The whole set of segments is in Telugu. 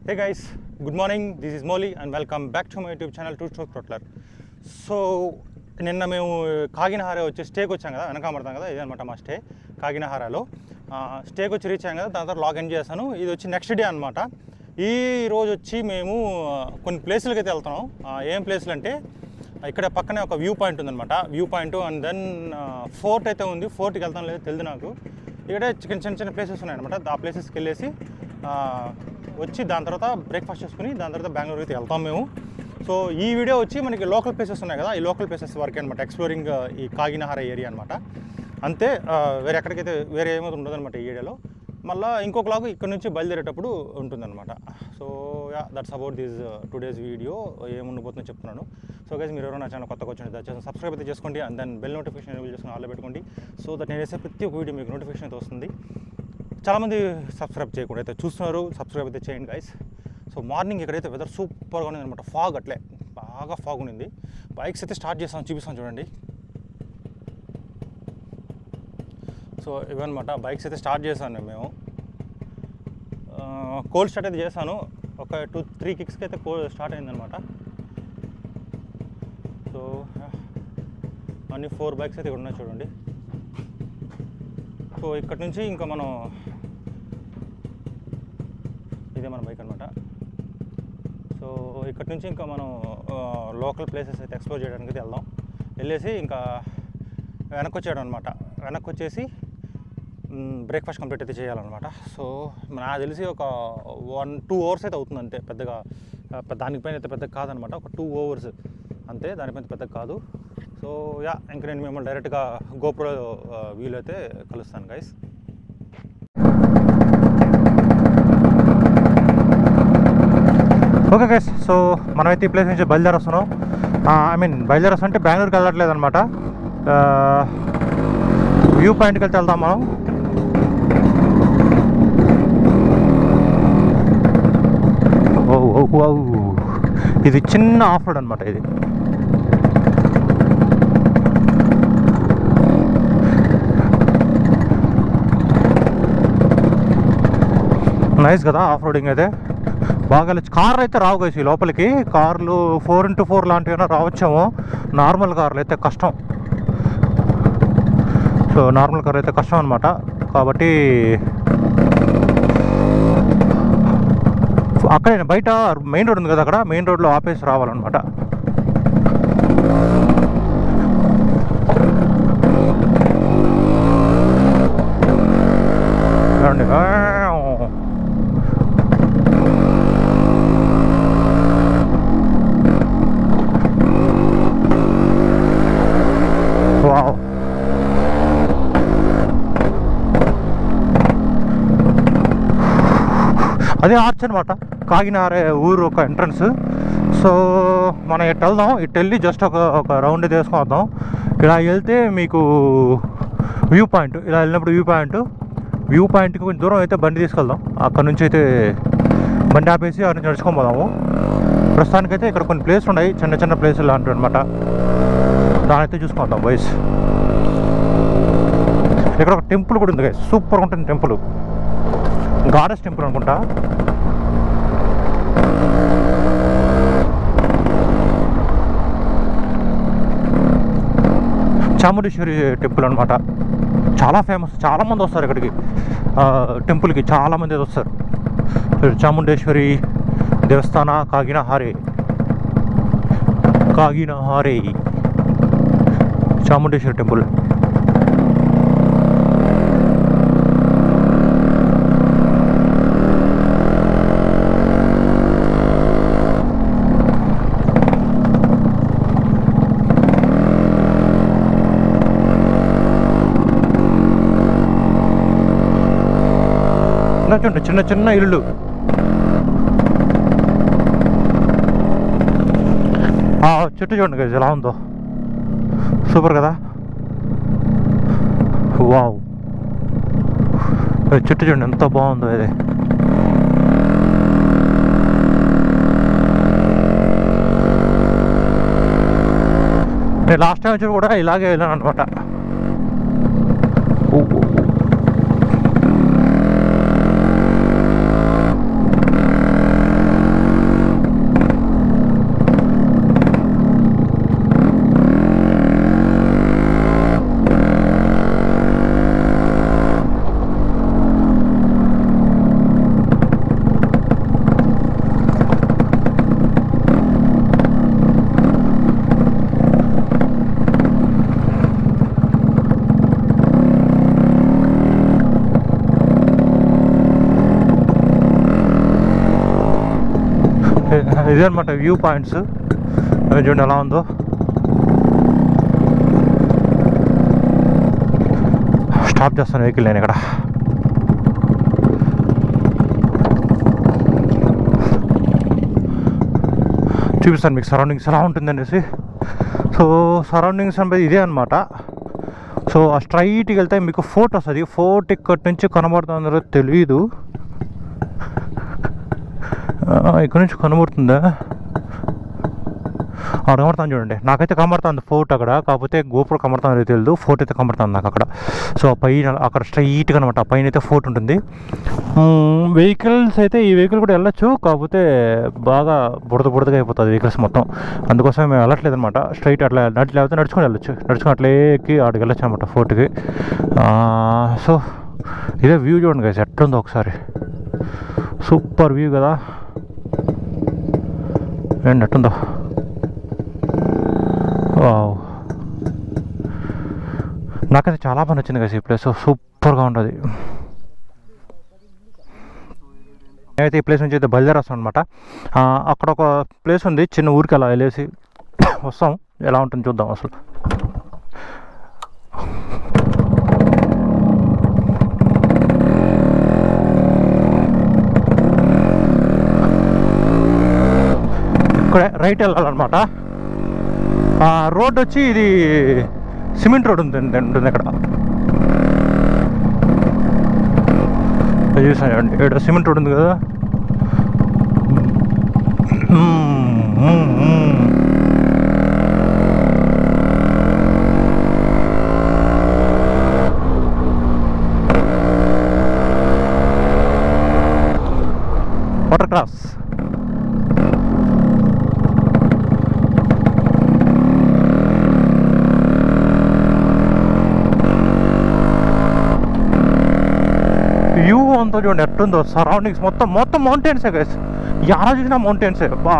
Hey guys, good morning. This is Molly and welcome back to my YouTube channel Two Stroke Throttler. So నిన్న మేము కాకినాడ వచ్చి స్టేకి వచ్చాం కదా, వెనకామడతాం కదా, ఇదనమాట మా స్టే కాకినాడలో. స్టేకి వచ్చి రీచ్ అయ్యాం కదా, దాని తర్వాత లాగిన్ చేశాను. ఇది వచ్చి నెక్స్ట్ డే అనమాట. ఈ రోజు వచ్చి మేము కొన్ని ప్లేసులకి అయితే వెళ్తున్నాం. ఏం ప్లేసులు అంటే ఇక్కడ పక్కనే ఒక వ్యూ పాయింట్ ఉందన్నమాట. View point and then fort అయితే ఉంది. ఫోర్ట్కి వెళ్తాం లేదు తెలియదు నాకు. ఇక్కడ చిన్న ప్లేసెస్ ఉన్నాయన్నమాట. ఆ ప్లేసెస్కి వెళ్ళేసి వచ్చి దాని తర్వాత బ్రేక్ఫాస్ట్ చేసుకుని దాని తర్వాత బెంగళూరు అయితే వెళ్తాం మేము. సో ఈ వీడియో వచ్చి మనకి లోకల్ ప్లేసెస్ ఉన్నాయి కదా, ఈ లోకల్ ప్లేసెస్ వరకే అనమాట. ఎక్స్ప్లోరింగ్ ఈ కాకినాడ ఏరియా అనమాట. అంతే, వేరే ఎక్కడికైతే వేరే ఏమైతే ఉండదన్నమాట ఈ ఏరియాలో. మళ్ళీ ఇంకొక లాగు ఇక్కడ నుంచి బయలుదేరేటప్పుడు ఉంటుందన్నమాట. So that's about this today's video. ఏముండిపోతుందో చెప్తున్నాను. సో గైస్, మీరు ఎవరైనా నా ఛానల్ కొత్తగా వచ్చినట్టు దయచేసి సబ్స్క్రైబ్ అయితే చేసుకోండి. And then bell notification enable చేసుకుని ఆల్లో పెట్టుకోండి. సో దట్ నేను వేసే ప్రతి ఒక్క వీడియో మీకు నోటిఫికేషన్ అయితే వస్తుంది. చాలామంది సబ్స్క్రైబ్ చేయకుండా అయితే చూస్తున్నారు, సబ్స్క్రైబ్ అయితే చేయండి గైస్. సో మార్నింగ్ ఇక్కడైతే వెదర్ సూపర్గా ఉంది అనమాట. ఫాగ్ అట్లే బాగా ఫాగ్ ఉంది. బైక్స్ అయితే స్టార్ట్ చేస్తాం, చూపిస్తాం చూడండి. సో ఇవన్నమాట బైక్స్ అయితే స్టార్ట్ చేశాను మేము. కోల్డ్ స్టార్ట్ అయితే చేశాను. ఒక 2-3 కిక్స్కి అయితే స్టార్ట్ అయిందనమాట. సో అన్ని 4 బైక్స్ అయితే ఇక్కడ ఉన్నాయి చూడండి. సో ఇక్కడ నుంచి ఇంకా మనం ఇదే మన బైక్ అనమాట. సో ఇక్కడ నుంచి ఇంకా మనం లోకల్ ప్లేసెస్ అయితే ఎక్స్ప్లోర్ చేయడానికి అయితే వెళ్దాం. వెళ్ళేసి ఇంకా వెనక్కి వచ్చేయడం అనమాట. వెనక్కి వచ్చేసి బ్రేక్ఫాస్ట్ కంప్లీట్ అయితే చేయాలన్నమాట. సో నాకు తెలిసి ఒక 1-2 అవర్స్ అయితే అవుతుంది అంతే. పెద్దగా దానిపైన అయితే పెద్దగా కాదనమాట. ఒక 2 అవర్స్ అంతే, దానిపైన పెద్దగా కాదు. సో ఇంక నేను మిమ్మల్ని డైరెక్ట్గా గోప్రో వీలు అయితే కలుస్తాను గైస్. ఓకే గైస్, సో మనమైతే ఈ ప్లేస్ నుంచి బయలుదేరొస్తున్నాం. బయలుదేరొస్తాం అంటే బెంగళూరుకి వెళ్ళట్లేదు అనమాట. వ్యూ పాయింట్కి వెళ్తే వెళ్తాం మనం. ఇది చిన్న ఆఫ్ రోడ్ అనమాట. ఇది నైస్ కదా, ఆఫ్ రోడింగ్ అయితే బాగా. కార్లు అయితే రావు కదా ఈ లోపలికి. కార్లు 4x4 లాంటివి రావచ్చేమో. నార్మల్ కార్లు అయితే కష్టం. సో నార్మల్ కార్ అయితే కష్టం అనమాట. కాబట్టి అక్కడే బయట మెయిన్ రోడ్ ఉంది కదా, అక్కడ మెయిన్ రోడ్లో ఆపేసి రావాలన్నమాట. అదే ఆర్చ్ అనమాట, కాకినాడ ఊరు ఒక ఎంట్రన్స్. సో మనం ఇటు వెళ్దాం. ఇటు వెళ్ళి జస్ట్ ఒక రౌండ్ తీసుకొని వద్దాం. ఇలా వెళ్తే మీకు వ్యూ పాయింట్, ఇలా వెళ్ళినప్పుడు వ్యూ పాయింట్కి కొంచెం దూరం అయితే బండి తీసుకెళ్దాం. అక్కడ నుంచి అయితే బండి ఆపేసి అక్కడ నుంచి నడుచుకొని పోదాము. ప్రస్తుతానికైతే ఇక్కడ కొన్ని ప్లేసులు ఉన్నాయి, చిన్న ప్లేసులు లాంటివి అనమాట. దాని అయితే చూసుకుందాం బాయ్స్. ఇక్కడ ఒక టెంపుల్ కూడా ఉంది గైస్, సూపర్గా ఉంటుంది టెంపుల్. గాడెస్ టెంపుల్ అనుకుంటా. చాముండేశ్వరి టెంపుల్ అనమాట. చాలా ఫేమస్, చాలామంది వస్తారు ఇక్కడికి టెంపుల్కి. చాలామంది వస్తారు. చాముండేశ్వరి దేవస్థాన కాకినాడ చాముండేశ్వరి టెంపుల్. చూడండి, చిన్న ఇల్లు. చెట్టు చూడండి గైస్ ఎలా ఉందో, సూపర్ కదా. వావ్, చెట్టు చూడండి ఎంత బాగుందో ఇది. నేను లాస్ట్ టైం వచ్చి కూడా ఇలాగే వెళ్ళాను అనమాట. ఇదే అనమాట వ్యూ పాయింట్స్. చూడండి ఎలా ఉందో. స్టాప్ చేస్తాను వెహికల్ నేను ఇక్కడ. చూపిస్తాను మీకు సరౌండింగ్స్ ఎలా ఉంటుందనేసి. సో సరౌండింగ్స్ అనేది ఇదే అనమాట. సో ఆ స్ట్రైట్కి వెళ్తే మీకు ఫోర్ట్ వస్తుంది. ఫోర్ట్ ఇక్కడి నుంచి కనబడుతుందో తెలీదు, ఇక్కడ నుంచి కనబడుతుందా? అక్కడ కనబడుతుంది చూడండి. నాకైతే కనబడుతుంది ఫోర్ట్ అక్కడ, కాకపోతే గోపురం కనబడుతుందో తెలియదు. ఫోర్ట్ అయితే కనబడుతుంది నాకు అక్కడ. సో ఆ పైన అక్కడ స్ట్రైట్గా అనమాట ఆ పైన అయితే ఫోర్ట్ ఉంటుంది. వెహికల్స్ అయితే ఈ వెహికల్ కూడా వెళ్ళొచ్చు, కాకపోతే బాగా బుడదగా అయిపోతుంది వెహికల్స్ మొత్తం. అందుకోసం మేము వెళ్ళట్లేదు అనమాట. స్ట్రైట్ అట్లా లేకపోతే నడుచుకొని వెళ్ళొచ్చు. నడుచుకొని అట్లే ఎక్కి ఆడికి వెళ్ళొచ్చు అనమాట ఫోర్ట్కి. సో ఇదే వ్యూ చూడండి గైస్ ఎట్లుందో ఒకసారి. సూపర్ వ్యూ కదా, ఏంటి ఎట్టుందో. నాకైతే చాలా బాగా నచ్చింది కదా ఈ ప్లేస్, సూపర్గా ఉంటుంది. నేనైతే ఈ ప్లేస్ నుంచి అయితే బయలుదేరేస్తాను అనమాట. అక్కడ ఒక ప్లేస్ ఉంది, చిన్న ఊరికి అలా వెళ్ళేసి వస్తాం. ఎలా ఉంటుంది చూద్దాం అసలు. ఇక్కడే రైట్ వెళ్ళాలన్నమాట. రోడ్ వచ్చి ఇది సిమెంట్ రోడ్ ఉంటుంది ఇక్కడ. చూసాను ఇక్కడ సిమెంట్ రోడ్ ఉంది కదా. Water cross. వ్యూ అంతా చూడండి ఎట్టుందో. సరౌండింగ్స్ మొత్తం మౌంటైన్సే గైస్. ఎలా చూసినా మౌంటైన్సే. బా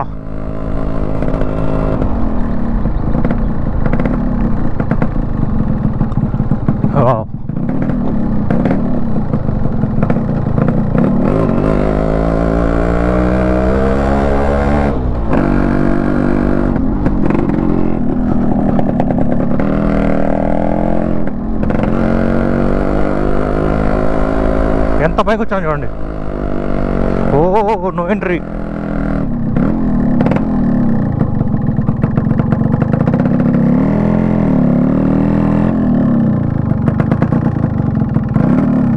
ఎంత పైకి వచ్చాను చూడండి. Oh no entry.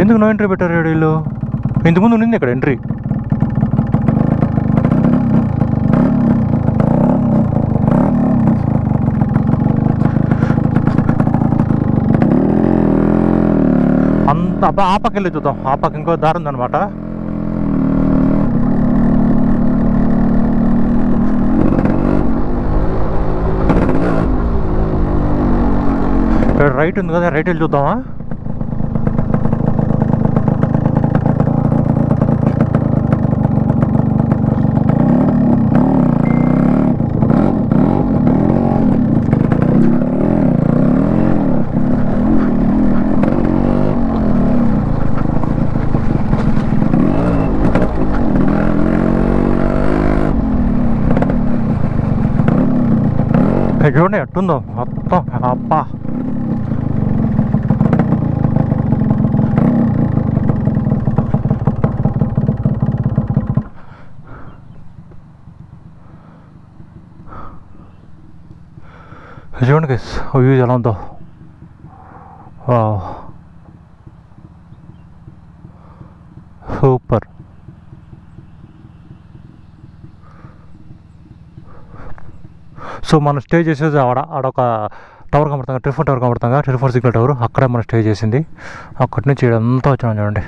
ఎందుకు నో ఎంట్రీ పెట్టారు వీళ్ళు? ఇంతకుముందు ఉండింది ఇక్కడ ఎంట్రీ. అంత ఆ పక్క వెళ్ళి చూద్దాం. ఆ పక్క ఇంకో దారి ఉందన్నమాట. రైట్ ఉంది కదా, రైట్ వెళ్ళి చూద్దామా? చూడండి ఎట్టుందో మొత్తం. అబ్బా చూడండి గైస్ వ్యూ ఎలా ఉందో. సూపర్. సో మనం స్టే చేసేది ఆడొక టవర్ కనబడుతుంది, టెలిఫోన్ టవర్ కనబడుతుంది, టెలిఫోన్ సిగ్నల్ టవర్. అక్కడే మనం స్టే చేసింది. అక్కడి నుంచి ఇదంతా వచ్చాను చూడండి.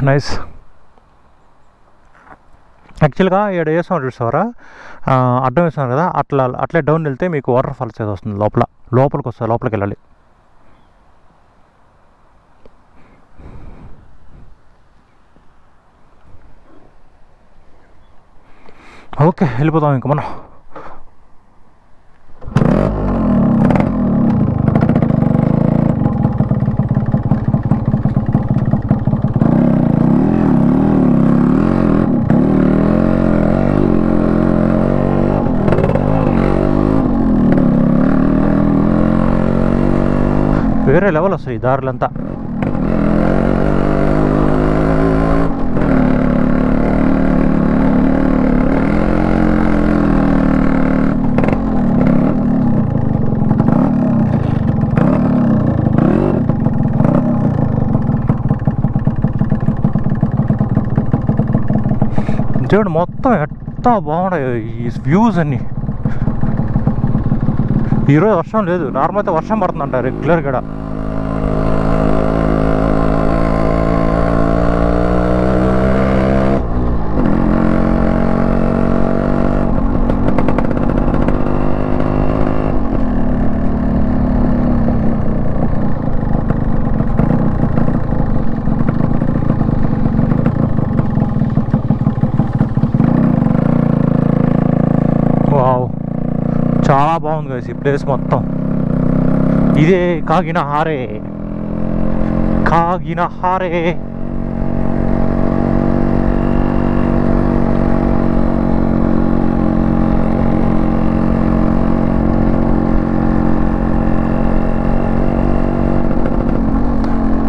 నైస్. యాక్చువల్గా ఇక్కడ వేస్తాం చూసారా, అడ్డం వేస్తున్నారు కదా, అట్లే డౌన్ వెళ్తే మీకు వాటర్ ఫాల్స్ ఏదో వస్తుంది. లోపలికి వస్తుంది, లోపలికి వెళ్ళాలి. ఓకే వెళ్ళిపోతాం ఇంకా మనం. వేరే లెవెల్ వస్తాయి ఈ దారులంతా. చూడండి మొత్తం ఎంత బాగున్నాయి ఈ వ్యూస్ అన్నీ. ఈరోజు వర్షం లేదు, నార్మల్ అయితే వర్షం పడుతుందంట రెగ్యులర్ కూడా. వావ్, చాలా బాగుంది కదా ఈ ప్లేస్ మొత్తం. ఇదే కాగినహారే.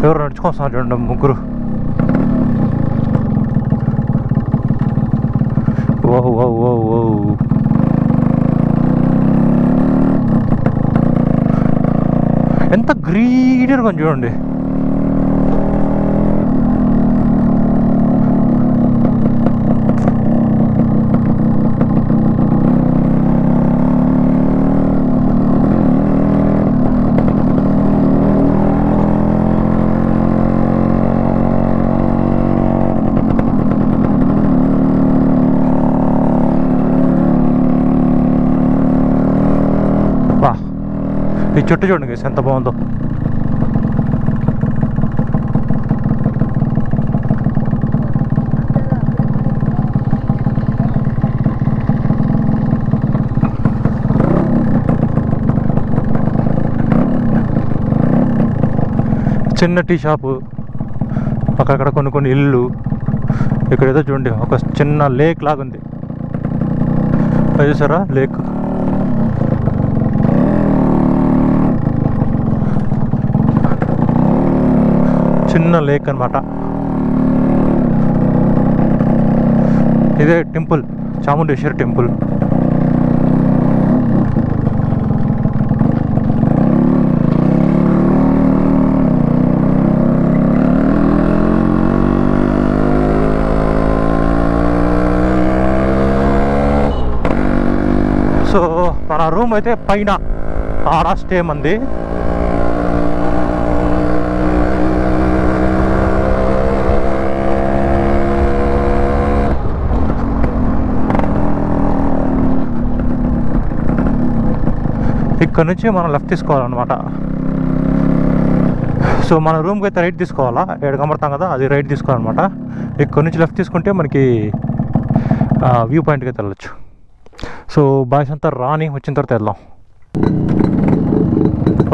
ఎవరు నడుచుకొస్తున్నారు చూడండి, ముగ్గురు. ఓ ఓ ఓ ఓ, ఎంత గ్రీనరీగా చూడండి. ఈ చెట్టు చూడండి గైస్ ఎంత బాగుందో. చిన్న టీ షాపు, అక్కడక్కడ కొన్ని ఇల్లు. ఇక్కడ ఏదో చూడండి ఒక చిన్న లేక్ లాగా ఉంది, అది చూసారా లేక్. చిన్న లేక్ అనమాట. ఇదే టెంపుల్, చాముండేశ్వరి టెంపుల్. సో మన రూమ్ అయితే పైన ఆడ స్టే మంది. ఇక్కడ నుంచి మనం లెఫ్ట్ తీసుకోవాలన్నమాట. సో మన రూమ్కి అయితే రైట్ తీసుకోవాలా, 7 కమర్తాం కదా, అది రైట్ తీసుకోవాలన్నమాట. ఇక్కడ నుంచి లెఫ్ట్ తీసుకుంటే మనకి వ్యూ పాయింట్కి అయితే వెళ్ళచ్చు. సో బాయ్స్ అంతా రాని వచ్చిన తర్వాత వెళ్దాం.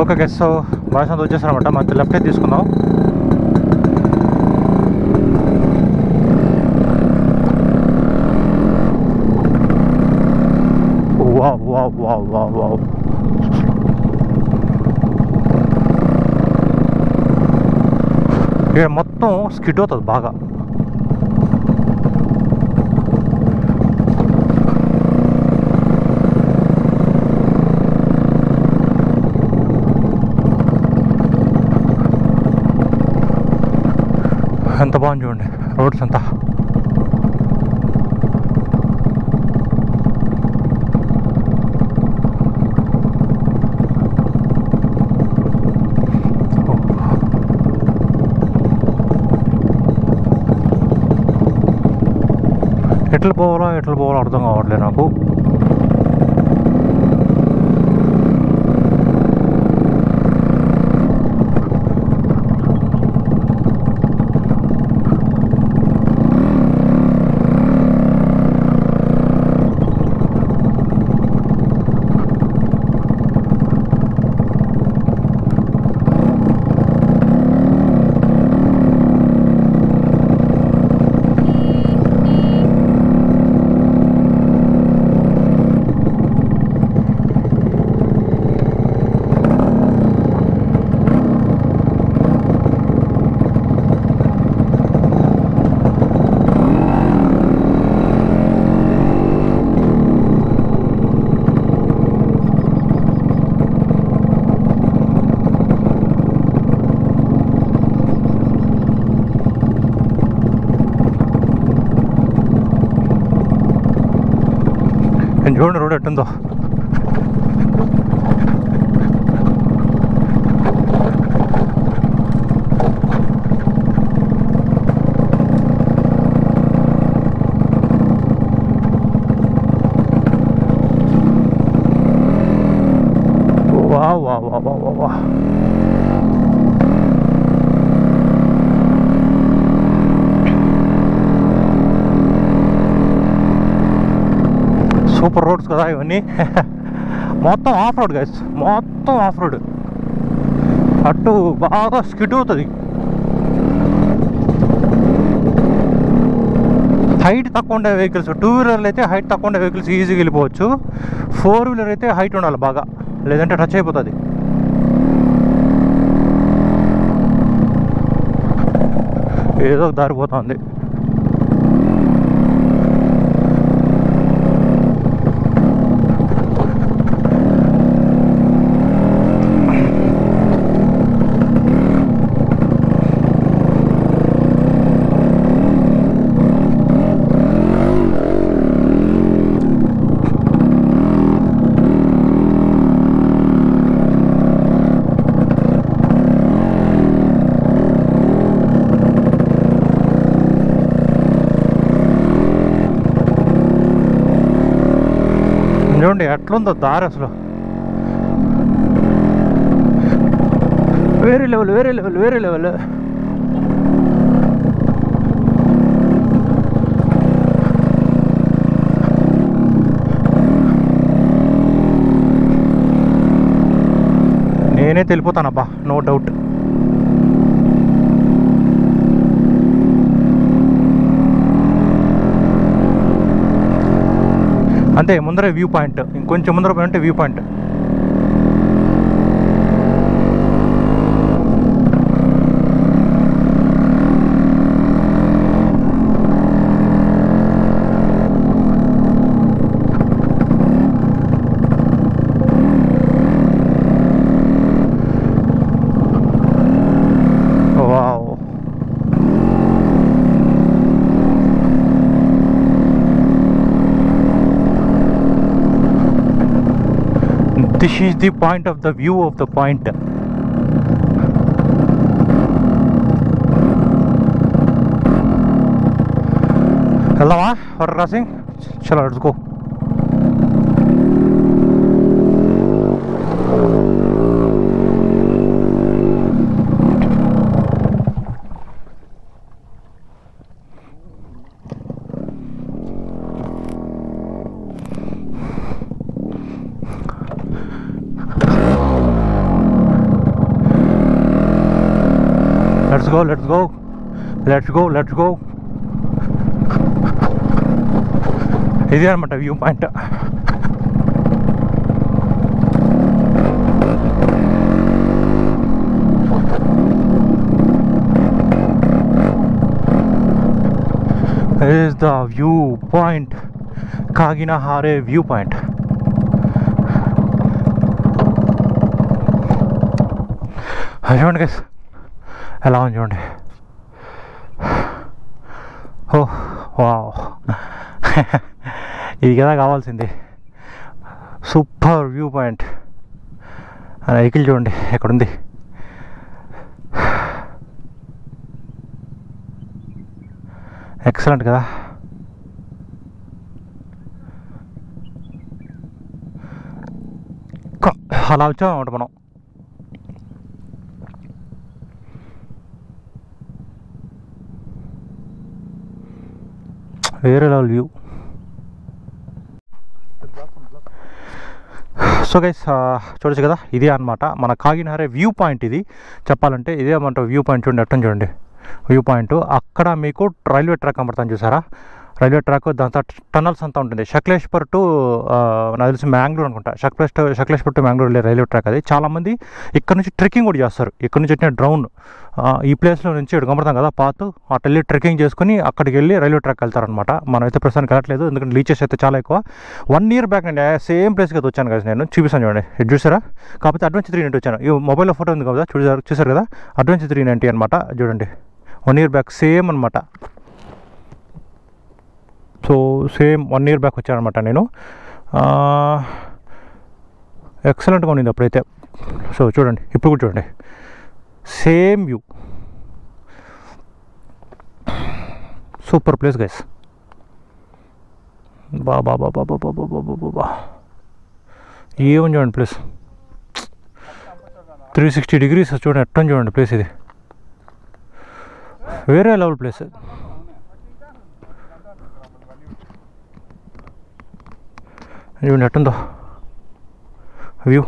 ఓకే గైస్, సో బాయ్స్ అంతా వచ్చేసారనమాట. మనకి లెఫ్ట్ అయితే తీసుకుందాం. Wow wow wow wow wow, ఇక్కడ మొత్తం స్కిడ్ అవుతుంది బాగా. ఎంత బాగుంది చూడండి రోడ్స్ అంతా. ఎట్లా పోవాలో అర్థం కావట్లేదు నాకు. చూడండి రోడ్ ఎట్టుందో. వా వా వా వా వా వా. సూపర్ రోడ్స్ కదా ఇవన్నీ. మొత్తం ఆఫ్ రోడ్ గైస్, మొత్తం ఆఫ్ రోడ్. అటు బాగా స్కిడ్ అవుతుంది. హైట్ తక్కువ ఉండే వెహికల్స్, 2 వీలర్లు అయితే హైట్ తక్కువ ఉండే వెహికల్స్ ఈజీగా వెళ్ళిపోవచ్చు. 4 వీలర్ అయితే హైట్ ఉండాలి బాగా, లేదంటే టచ్ అయిపోతుంది. ఏదో దారి పోతుంది. చూడండి ఎట్లుందో దారి అసలు. వేరే లెవెల్, వేరే లెవెల్, వేరే లెవెల్. నేనే తెలిపోతానబ్బా, నో డౌట్. అంతే, ముందరే వ్యూ పాయింట్, ఇంకొంచెం ముందర పోయింటే view point. Wow. This is the point of the view of the point. వెళ్దామా వాటర్ క్రాసింగ్? చలో let's go. Let's go, let's go, let's go, let's go. ఇది అనమాట view point. is the view point, Kaginahara view point. చూడండి గైస్ ఎలా ఉంది చూడండి. ఓ వావ్, ఇది కదా కావాల్సింది. Super view point. వెహికల్ చూడండి ఎక్కడుంది. ఎక్సలెంట్ కదా. అలా వచ్చామన్నమాట మనం. వేరే లెవెల్ వ్యూ. సో గైస్ చూడొచ్చు కదా, ఇదే అనమాట మన కాగినహర వ్యూ పాయింట్. ఇది చెప్పాలంటే ఇదే అన్నమాట వ్యూ పాయింట్. చూడండి అట్టని చూడండి వ్యూ పాయింట్. అక్కడ మీకు రైల్వే ట్రాక్ కనబడుతుంది చూసారా, రైల్వే ట్రాక్. దాంతో టనల్స్ అంతా ఉంటుంది. శక్లేశ్పర్ టు నాకు తెలిసి మ్యాంగ్లూర్ అనుకుంటా. శక్లేశ్పర్ టు మ్యాంగ్లూర్ వెళ్ళే రైల్వే ట్రాక్ అది. చాలామంది ఇక్కడ నుంచి ట్రెక్కింగ్ కూడా చేస్తారు. ఇక్కడ నుంచి వచ్చిన డ్రౌన్ ఈ ప్లేస్లో నుంచి ఇక్కడ కనబడతాం కదా పాత్, అటు వెళ్ళి ట్రెక్కింగ్ చేసుకుని అక్కడికి వెళ్ళి రైల్వే ట్రాక్ వెళ్తారనమాట. మనం అయితే ప్రస్తుతానికి వెళ్ళట్లేదు, ఎందుకంటే లీచెస్ అయితే చాలా ఎక్కువ. 1 year బ్యాక్ అండి సేమ్ ప్లేస్కి అయితే వచ్చాను కదా నేను, చూపిస్తాను చూడండి. ఇది చూసారా, కాకపోతే అడ్వెంచర్ 390 వచ్చాను. ఈ మొబైల్లో ఫోటో ఉంది కదా చూసారు కదా, అడ్వెంచర్ 390 అనమాట. చూడండి 1 year బ్యాక్ సేమ్ అనమాట. సో సేమ్ 1 year బ్యాక్ వచ్చానమాట నేను. ఎక్సలెంట్గా ఉండింది అప్పుడైతే. సో చూడండి, ఇప్పుడు కూడా చూడండి, same view, super place guys. బాబా బాబా బాబా బాబా బాబా, ఏమని చూడండి ప్లేస్, 360 degrees చూడండి, ఎట్టని చూడండి ప్లేస్, ఇది వేరే లెవెల్ ప్లేస్. చూడండి ఎట్టుందో వ్యూ,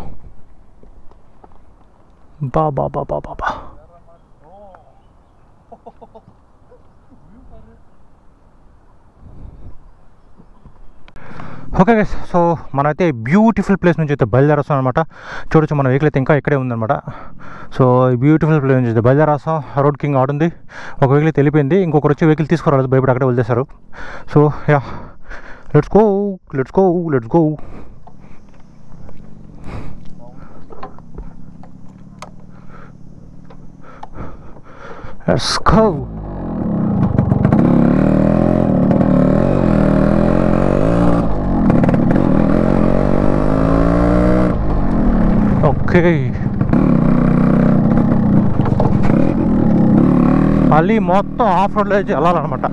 బా బా బా బా బా. ఓకే గైస్, సో మనమైతే బ్యూటిఫుల్ ప్లేస్ నుంచి అయితే బయలుదేరాస్తాం అనమాట. చూడొచ్చు మన వెహికల్ అయితే ఇంకా ఇక్కడే ఉందన్నమాట. సో ఈ బ్యూటిఫుల్ ప్లేస్ నుంచి అయితే బయలుదేరాస్తాం. రోడ్ కింగ్ ఆడుంది, ఒక వెహికల్ అయితే వెళ్ళిపోయింది, ఇంకొకరు వచ్చి వెహికల్ తీసుకురాలేదు, భయపడి అక్కడే వదిలేశారు. So yeah, let's go let's go let's go. Let's go. Okay, మళ్ళీ మొత్తం ఆఫ్ రోడ్లో వచ్చి వెళ్ళాలన్నమాట.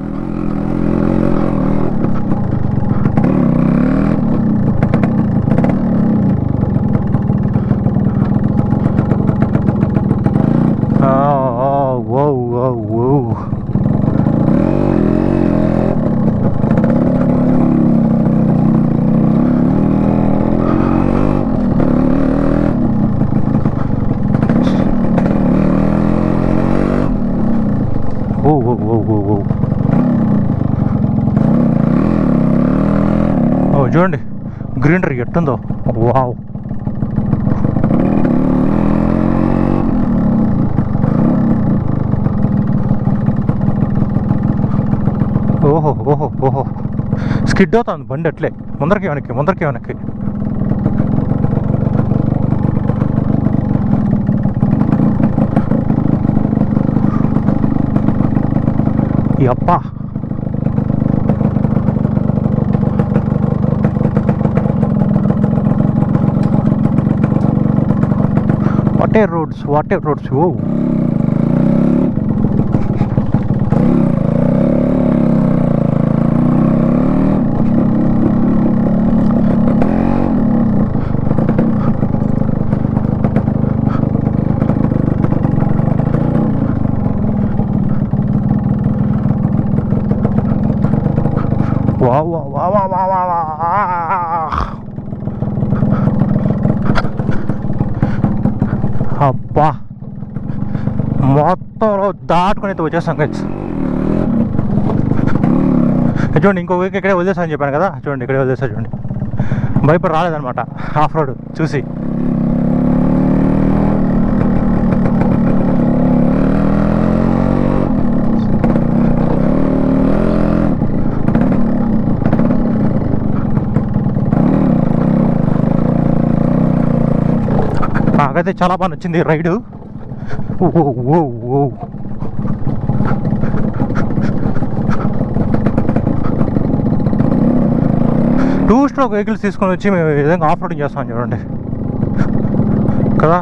చూడండి గ్రీనరీ ఎట్టుందో, వావ్. ఓహో ఓహో ఓహో, స్కిడ్ అవుతుంది బండి అట్లే, ముందరికి వెనక్కి ముందరికి వెనక్కి. అప్పా, what a roads, whoa. Wow, wow, wow, wow, wow, wow. అబ్బా, మొత్తం దాటుకుని అయితే వచ్చేస్తాం గైస్. చూడండి, ఇంకో వీక్ ఇక్కడే వదిలేసాను చెప్పాను కదా, చూడండి ఇక్కడే వదిలేసా. చూడండి, భయపడి రాలేదనమాట ఆఫ్ రోడ్ చూసి. నాకైతే చాలా బాగా నచ్చింది రైడు. ఓ ఓ ఓ, టూ స్ట్రోక్ వెహికల్స్ తీసుకొని వచ్చి మేము ఈ విధంగా ఆఫ్ రోడింగ్ చేస్తాం చూడండి కదా,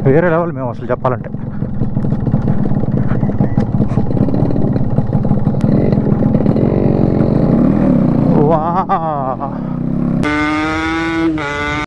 వేరే లెవెల్ మేము అసలు చెప్పాలంటే. వా